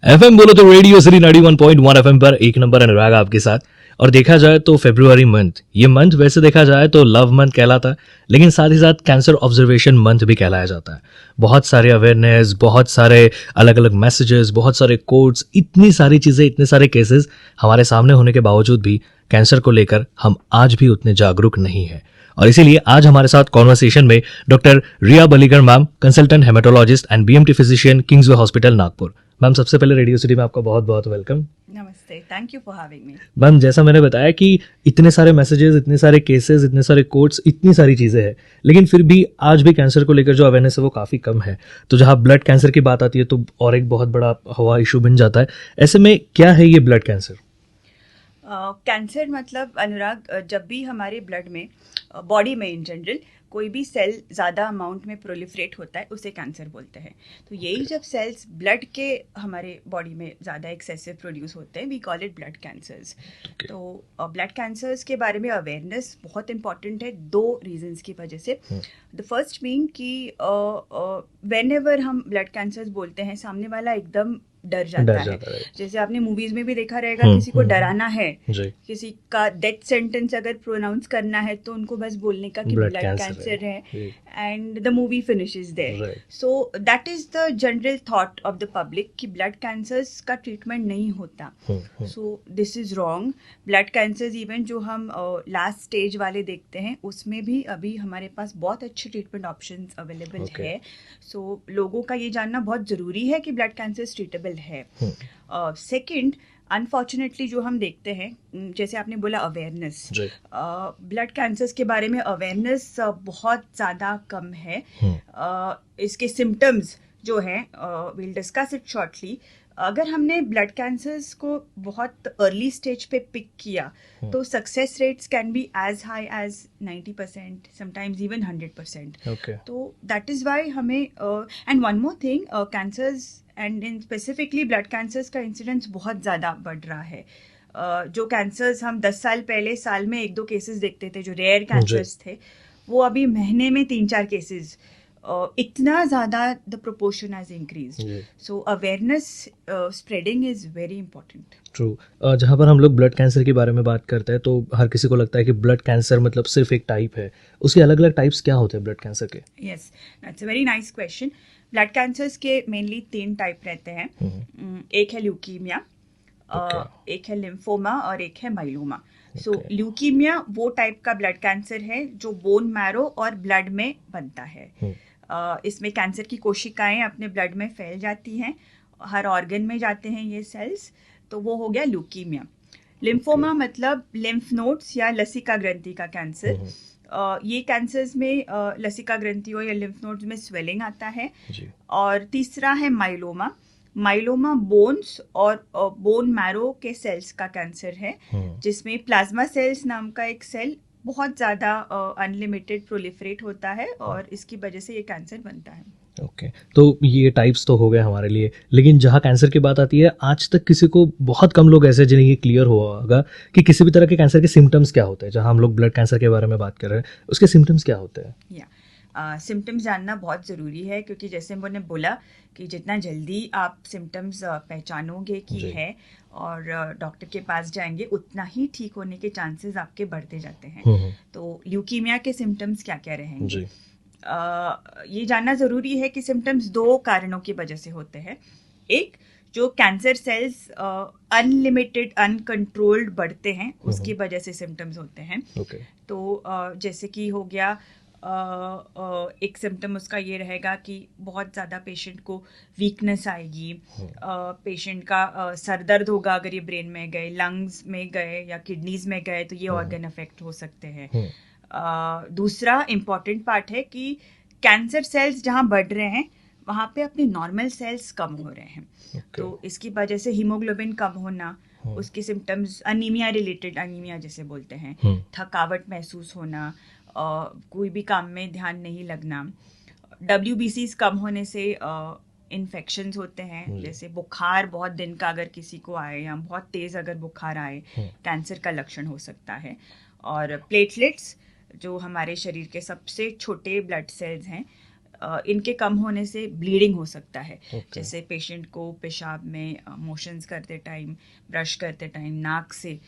FM बोलो तो radio city 91.1 FM पर एक नंबर अनुराग आपके साथ। और देखा जाए तो फेब्रुआरी मंथ, ये मंथ वैसे देखा जाए तो लव मंथ कहलाता है, लेकिन साथ ही साथ कैंसर ऑब्जर्वेशन मंथ भी कहलाया जाता है। बहुत सारे अवेयरनेस, बहुत सारे अलग अलग मैसेजेस, बहुत सारे कोड्स, इतनी सारी चीज़ें, इतने सारे केसेस हमारे सामने होने के बावजूद भी कैंसर को लेकर हम आज भी उतने जागरूक नहीं हैं। और इसीलिए आज हमारे साथ कॉन्वर्सेशन में doctor Riya Baligar ma'am, consultant haematologist and BMT physician, Kingsway hospital Nagpur. Ma'am, सबसे पहले रेडियो सिटी में आपका बहुत बहुत वेलकम। नमस्ते, thank you for having me. Ma'am, जैसा मैंने बताया कि इतने सारे मैसेजेस, इतने सारे केसेस, इतने सारे कोड्स, इतनी सारी चीज़ें हैं, लेकिन फिर भी आज भी कैंसर को लेकर जो अवेयरनेस है वो काफ़ी कम है। तो जहाँ ब्लड कैंसर की बात आती है तो और एक बहुत बड़ा हवा इशू बन जाता है। ऐसे में क्या है ये ब्लड कैंसर? कैंसर मतलब अनुराग, जब भी हमारे ब्लड में, बॉडी में इन जनरल कोई भी सेल ज़्यादा अमाउंट में प्रोलिफरेट होता है उसे कैंसर बोलते हैं। तो यही जब सेल्स ब्लड के हमारे बॉडी में ज़्यादा एक्सेसिव प्रोड्यूस होते हैं, we call it blood cancers. तो ब्लड कैंसर्स के बारे में अवेयरनेस बहुत इंपॉर्टेंट है, दो रीजंस की वजह से। द फर्स्ट बीइंग कि व्हेन एवर हम ब्लड कैंसर्स बोलते हैं, सामने वाला एकदम डर जाता है। जैसे आपने मूवीज में भी देखा रहेगा, किसी को डराना है, किसी का डेथ सेंटेंस अगर प्रोनाउंस करना है तो उनको बस बोलने का कि ब्लड कैंसर है and the movie finishes there. So that is the general thought of the public कि ब्लड कैंसर्स का ट्रीटमेंट नहीं होता। So this is wrong. Blood cancers even जो हम लास्ट स्टेज वाले देखते हैं उसमें भी अभी हमारे पास बहुत अच्छे ट्रीटमेंट ऑप्शंस अवेलेबल है। सो लोगों का ये जानना बहुत ज़रूरी है कि ब्लड कैंसर ट्रीटेबल है। सेकंड, अनफॉर्चुनेटली जो हम देखते हैं, जैसे आपने बोला अवेयरनेस, ब्लड कैंसर्स के बारे में अवेयरनेस बहुत ज़्यादा कम है। इसके सिम्टम्स जो हैं, विल डिस्कस इट शॉर्टली। अगर हमने ब्लड कैंसर्स को बहुत अर्ली स्टेज पे पिक किया तो success rates can be as high as 90%, sometimes even 100%। तो दैट इज़ वाई हमें and one more thing, cancers and in specifically blood cancers का इंसिडेंस बहुत ज़्यादा बढ़ रहा है। जो कैंसर्स हम 10 साल पहले साल में 1-2 केसेस देखते थे, जो रेयर कैंसर्स थे, वो अभी महीने में 3-4 केसेस, इतना ज़्यादा the proportion has increased. So awareness spreading is very important. True. जहाँ पर हम लोग ब्लड कैंसर के बारे में बात करते हैं तो हर किसी को लगता है कि ब्लड कैंसर मतलब सिर्फ एक टाइप है। उसके अलग अलग टाइप्स क्या होते हैं ब्लड कैंसर के? Yes, that's a very nice question. Blood cancers के मेनली 3 टाइप रहते हैं। एक है ल्यूकीमिया, एक है लिम्फोमा और एक है माइलोमा। सो ल्यूकीमिया वो टाइप का ब्लड कैंसर है जो बोन मैरो और ब्लड में बनता है। इसमें कैंसर की कोशिकाएं अपने ब्लड में फैल जाती हैं, हर ऑर्गन में जाते हैं ये सेल्स, तो वो हो गया ल्यूकीमिया। लिम्फोमा मतलब लिम्फ नोड्स या लसिका ग्रंथि का कैंसर। ये कैंसर्स में लसिका ग्रंथियों या लिम्फ नोड्स में स्वेलिंग आता है। और तीसरा है माइलोमा। माइलोमा बोन्स और बोन मैरो के सेल्स का कैंसर है, जिसमें प्लाज्मा सेल्स नाम का एक सेल बहुत ज़्यादा अनलिमिटेड प्रोलिफरेट होता है और इसकी वजह से ये कैंसर बनता है। ओके, तो ये टाइप्स तो हो गए हमारे लिए, लेकिन जहाँ कैंसर की बात आती है, आज तक किसी को, बहुत कम लोग ऐसे जिन्हें ये क्लियर हुआ होगा कि किसी भी तरह के कैंसर के सिम्टम्स क्या होते हैं। जहाँ हम लोग ब्लड कैंसर के बारे में बात कर रहे हैं, उसके सिम्टम्स क्या होते हैं? सिम्टम्स जानना बहुत ज़रूरी है, क्योंकि जैसे मैंने बोला कि जितना जल्दी आप सिम्टम्स पहचानोगे कि है और डॉक्टर के पास जाएंगे, उतना ही ठीक होने के चांसेस आपके बढ़ते जाते हैं। तो ल्यूकीमिया के सिम्टम्स क्या क्या रहेंगे? ये जानना ज़रूरी है कि सिम्टम्स 2 कारणों की वजह से होते हैं। एक, जो कैंसर सेल्स अनलिमिटेड अनकंट्रोल्ड बढ़ते हैं, उसकी वजह से सिम्टम्स होते हैं। तो जैसे कि हो गया, एक सिम्टम उसका ये रहेगा कि बहुत ज़्यादा पेशेंट को वीकनेस आएगी, पेशेंट का सर दर्द होगा अगर ये ब्रेन में गए, लंग्स में गए या किडनीज में गए तो ये ऑर्गन अफेक्ट हो सकते हैं। दूसरा इम्पॉर्टेंट पार्ट है कि कैंसर सेल्स जहाँ बढ़ रहे हैं वहाँ पे अपने नॉर्मल सेल्स कम हो रहे हैं। तो इसकी वजह से हीमोग्लोबिन कम होना, उसके सिम्टम्स अनीमिया रिलेटेड, अनीमिया जैसे बोलते हैं, थकावट महसूस होना, कोई भी काम में ध्यान नहीं लगना, WBCs कम होने से इन्फेक्शंस होते हैं, जैसे बुखार बहुत दिन का अगर किसी को आए या बहुत तेज़ अगर बुखार आए, कैंसर का लक्षण हो सकता है। और प्लेटलेट्स जो हमारे शरीर के सबसे छोटे ब्लड सेल्स हैं, इनके कम होने से ब्लीडिंग हो सकता है। Okay. जैसे पेशेंट को पेशाब में मोशंस करते टाइम, ब्रश करते टाइम नाक से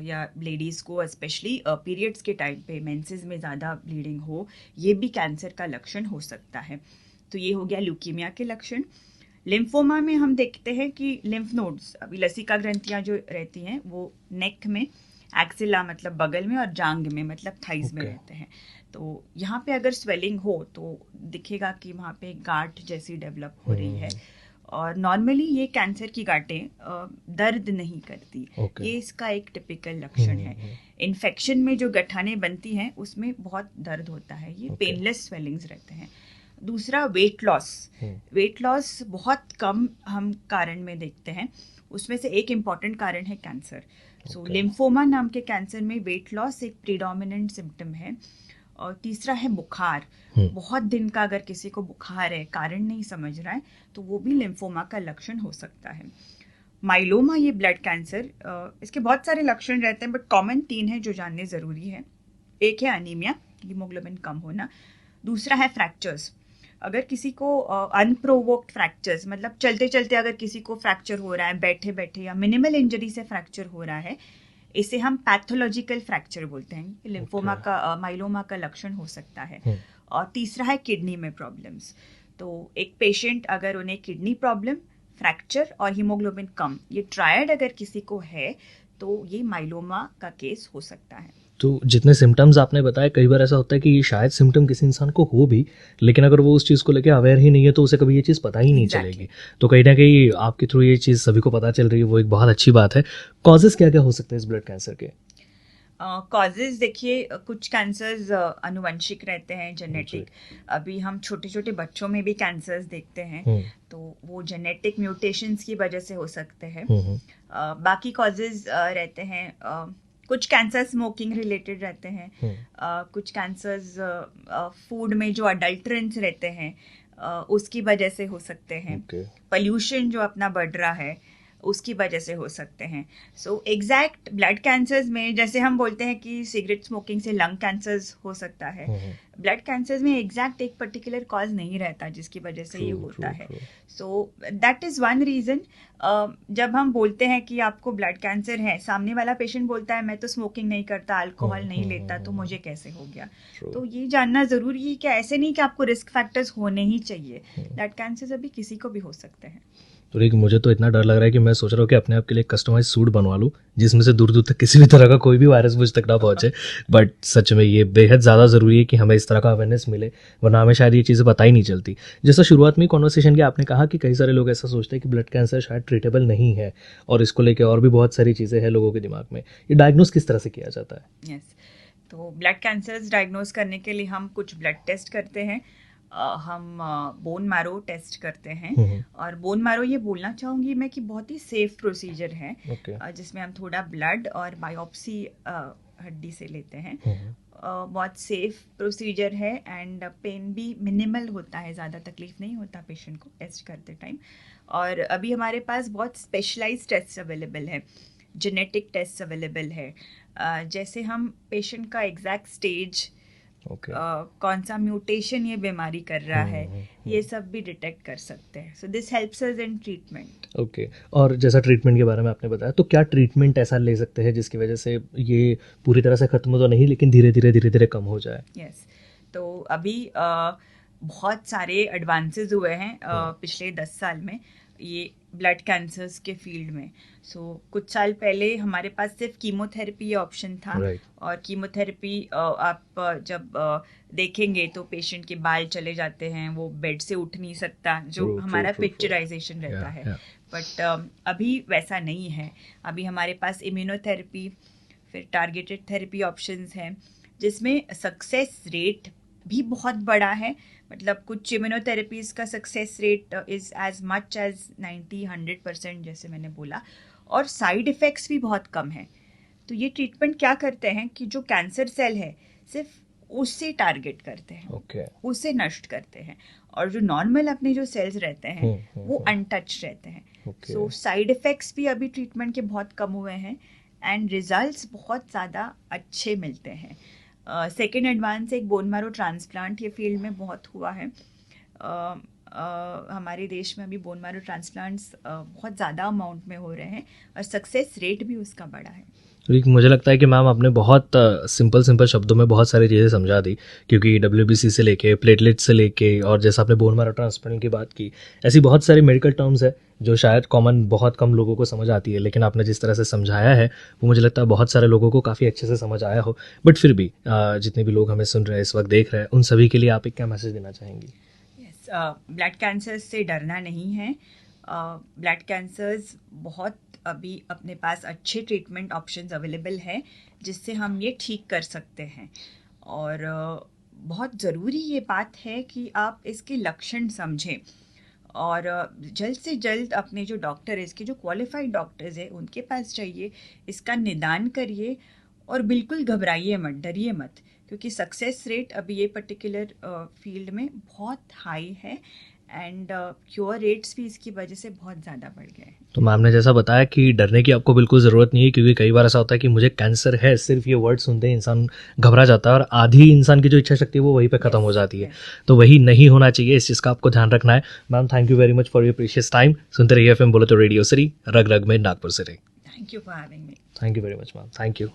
या लेडीज़ को स्पेशली पीरियड्स के टाइम पे मेंसेस में ज़्यादा ब्लीडिंग हो, ये भी कैंसर का लक्षण हो सकता है। तो ये हो गया ल्यूकीमिया के लक्षण। लिम्फोमा में हम देखते हैं कि लिम्फ नोड्स, अभी लसिका ग्रंथियाँ जो रहती हैं वो नेक में, एक्सिला मतलब बगल में, और जांग में मतलब थाइज में रहते हैं। तो यहाँ पे अगर स्वेलिंग हो तो दिखेगा कि वहाँ पे गांठ जैसी डेवलप हो रही है, और नॉर्मली ये कैंसर की गांठें दर्द नहीं करती। ये इसका एक टिपिकल लक्षण है। इन्फेक्शन में जो गठाने बनती हैं उसमें बहुत दर्द होता है, ये पेनलेस स्वेलिंग्स रहते हैं। दूसरा वेट लॉस, वेट लॉस बहुत कम हम कारण में देखते हैं, उसमें से एक इम्पॉर्टेंट कारण है कैंसर। सो लिम्फोमा नाम के कैंसर में वेट लॉस एक प्रीडोमिनेंट सिम्टम है। और तीसरा है बुखार, बहुत दिन का अगर किसी को बुखार है, कारण नहीं समझ रहा है, तो वो भी लिम्फोमा का लक्षण हो सकता है। माइलोमा ये ब्लड कैंसर, इसके बहुत सारे लक्षण रहते हैं बट कॉमन 3 है जो जानने ज़रूरी है। एक है अनीमिया, हीमोग्लोबिन कम होना। दूसरा है फ्रैक्चर्स, अगर किसी को अनप्रोवोक्ड फ्रैक्चर्स, मतलब चलते चलते अगर किसी को फ्रैक्चर हो रहा है, बैठे बैठे या मिनिमल इंजरी से फ्रैक्चर हो रहा है, इसे हम पैथोलॉजिकल फ्रैक्चर बोलते हैं। लिम्फोमा का माइलोमा का लक्षण हो सकता है। और तीसरा है किडनी में प्रॉब्लम्स। तो एक पेशेंट अगर उन्हें किडनी प्रॉब्लम, फ्रैक्चर और हीमोग्लोबिन कम, ये ट्रायड अगर किसी को है तो ये माइलोमा का केस हो सकता है। तो जितने सिम्टम्स आपने बताए, कई बार ऐसा होता है कि शायद सिम्टम किसी इंसान को हो भी, लेकिन अगर वो उस चीज़ को लेकर अवेयर ही नहीं है तो उसे कभी ये चीज़ पता ही नहीं चलेगी। तो कहीं ना कहीं आपके थ्रू ये चीज़ सभी को पता चल रही है, वो एक बहुत अच्छी बात है। कॉजेज़ क्या क्या हो सकते हैं इस ब्लड कैंसर के? कॉजेज़ देखिए, कुछ कैंसर्स अनुवंशिक रहते हैं, जेनेटिक। अभी हम छोटे छोटे बच्चों में भी कैंसर्स देखते हैं, तो वो जेनेटिक म्यूटेशंस की वजह से हो सकते हैं। बाकी कॉजेज़ रहते हैं, कुछ कैंसर स्मोकिंग रिलेटेड रहते हैं, कुछ कैंसर्स फूड में जो अडल्ट्रेंट्स रहते हैं उसकी वजह से हो सकते हैं। पोल्यूशन जो अपना बढ़ रहा है उसकी वजह से हो सकते हैं। सो एग्जैक्ट ब्लड कैंसर्स में, जैसे हम बोलते हैं कि सिगरेट स्मोकिंग से लंग कैंसर्स हो सकता है, ब्लड कैंसर्स में एग्जैक्ट एक पर्टिकुलर कॉज नहीं रहता जिसकी वजह से ये होता है। So that is one reason. जब हम बोलते हैं कि आपको ब्लड कैंसर है, सामने वाला पेशेंट बोलता है मैं तो स्मोकिंग नहीं करता, अल्कोहल नहीं लेता, तो मुझे कैसे हो गया। तो ये जानना ज़रूरी है कि ऐसे नहीं कि आपको रिस्क फैक्टर्स होने ही चाहिए, ब्लड कैंसर्स अभी किसी को भी हो सकते हैं। तो लेकिन मुझे तो इतना डर लग रहा है कि मैं सोच रहा हूँ कि अपने आप के लिए कस्टमाइज सूट बनवा लूँ जिसमें से दूर दूर तक किसी भी तरह का कोई भी वायरस मुझ तक ना पहुँचे। बट सच में ये बेहद ज़्यादा ज़रूरी है कि हमें इस तरह का अवेयरनेस मिले, वरना हमें शायद ये चीज़ें पता ही नहीं चलती। जैसा शुरुआत में कॉन्वर्सेशन के आपने कहा कि कई सारे लोग ऐसा सोचते हैं कि ब्लड कैंसर शायद ट्रीटेबल नहीं है, और इसको लेकर और भी बहुत सारी चीज़ें हैं लोगों के दिमाग में। ये डायग्नोस किस तरह से किया जाता है? यस, तो ब्लड कैंसर्स डायग्नोस करने के लिए हम कुछ ब्लड टेस्ट करते हैं। हम बोन मैरो टेस्ट करते हैं, और बोन मैरो ये बोलना चाहूँगी मैं कि बहुत ही सेफ प्रोसीजर है, जिसमें हम थोड़ा ब्लड और बायोप्सी हड्डी से लेते हैं। बहुत सेफ प्रोसीजर है एंड पेन भी मिनिमल होता है, ज़्यादा तकलीफ नहीं होता पेशेंट को टेस्ट करते टाइम। और अभी हमारे पास बहुत स्पेशलाइज्ड टेस्ट अवेलेबल है, जेनेटिक टेस्ट अवेलेबल है, जैसे हम पेशेंट का एग्जैक्ट स्टेज, कौन सा म्यूटेशन ये बीमारी कर रहा है, ये सब भी डिटेक्ट कर सकते हैं। So this helps us in treatment. Okay, और जैसा ट्रीटमेंट के बारे में आपने बताया, तो क्या ट्रीटमेंट ऐसा ले सकते हैं जिसकी वजह से ये पूरी तरह से खत्म तो नहीं, लेकिन धीरे धीरे कम हो जाए? यस, तो अभी बहुत सारे एडवांसेस हुए हैं पिछले 10 साल में ये ब्लड कैंसर्स के फील्ड में। सो कुछ साल पहले हमारे पास सिर्फ कीमोथेरेपी ऑप्शन था, और कीमोथेरेपी आप जब देखेंगे तो पेशेंट के बाल चले जाते हैं, वो बेड से उठ नहीं सकता, जो हमारा पिक्चराइजेशन रहता है। बट अभी वैसा नहीं है। अभी हमारे पास इम्यूनोथेरेपी, फिर टारगेटेड थेरेपी ऑप्शंस हैं, जिसमें सक्सेस रेट भी बहुत बड़ा है। मतलब कुछ इम्यूनोथेरेपीज़ का success rate is as much as 90-100% जैसे मैंने बोला, और साइड इफ़ेक्ट्स भी बहुत कम है। तो ये ट्रीटमेंट क्या करते हैं कि जो कैंसर सेल है सिर्फ उससे टारगेट करते हैं, उसे नष्ट करते हैं, और जो नॉर्मल अपने जो सेल्स रहते हैं वो अनटच रहते हैं। सो साइड इफ़ेक्ट्स भी अभी ट्रीटमेंट के बहुत कम हुए हैं एंड रिजल्ट्स बहुत ज़्यादा अच्छे मिलते हैं। सेकेंड एडवांस एक बोन मैरो ट्रांसप्लांट ये फील्ड में बहुत हुआ है। हमारे देश में अभी बोन मैरो ट्रांसप्लांट्स बहुत ज़्यादा अमाउंट में हो रहे हैं और सक्सेस रेट भी उसका बड़ा है। लेकिन मुझे लगता है कि मैम आपने बहुत सिंपल शब्दों में बहुत सारी चीज़ें समझा दी, क्योंकि WBC से लेके प्लेटलेट से लेके और जैसा आपने बोन मैरो ट्रांसप्लांट की बात की, ऐसी बहुत सारी मेडिकल टर्म्स है जो शायद कॉमन बहुत कम लोगों को समझ आती है, लेकिन आपने जिस तरह से समझाया है वो मुझे लगता है बहुत सारे लोगों को काफ़ी अच्छे से समझ आया हो। बट फिर भी जितने भी लोग हमें सुन रहे हैं इस वक्त देख रहे हैं, उन सभी के लिए आप एक क्या मैसेज देना चाहेंगी? ब्लड कैंसर से डरना नहीं है। ब्लड कैंसर्स बहुत अभी अपने पास अच्छे ट्रीटमेंट ऑप्शंस अवेलेबल है जिससे हम ये ठीक कर सकते हैं। और बहुत ज़रूरी ये बात है कि आप इसके लक्षण समझें और जल्द से जल्द अपने जो डॉक्टर है, इसके जो क्वालिफाइड डॉक्टर्स हैं उनके पास जाइए, इसका निदान करिए और बिल्कुल घबराइए मत, डरिए मत, क्योंकि सक्सेस रेट अभी ये पर्टिकुलर फील्ड में बहुत हाई है एंड क्योर रेट्स भी इसकी वजह से बहुत ज़्यादा बढ़ गए हैं। तो मैम ने जैसा बताया कि डरने की आपको बिल्कुल ज़रूरत नहीं है, क्योंकि कई बार ऐसा होता है कि मुझे कैंसर है, सिर्फ ये वर्ड सुनते ही इंसान घबरा जाता है और आधी इंसान की जो इच्छा शक्ति है वो वहीं पे ख़त्म हो जाती है। तो वही नहीं होना चाहिए, इस चीज़ का आपको ध्यान रखना है। Ma'am thank you very much for your precious time. सुनते रहिए FM बोले तो रेडियो सिटी, रग रग में Nagpur city. Thank you for having me. Thank you very much ma'am, thank you.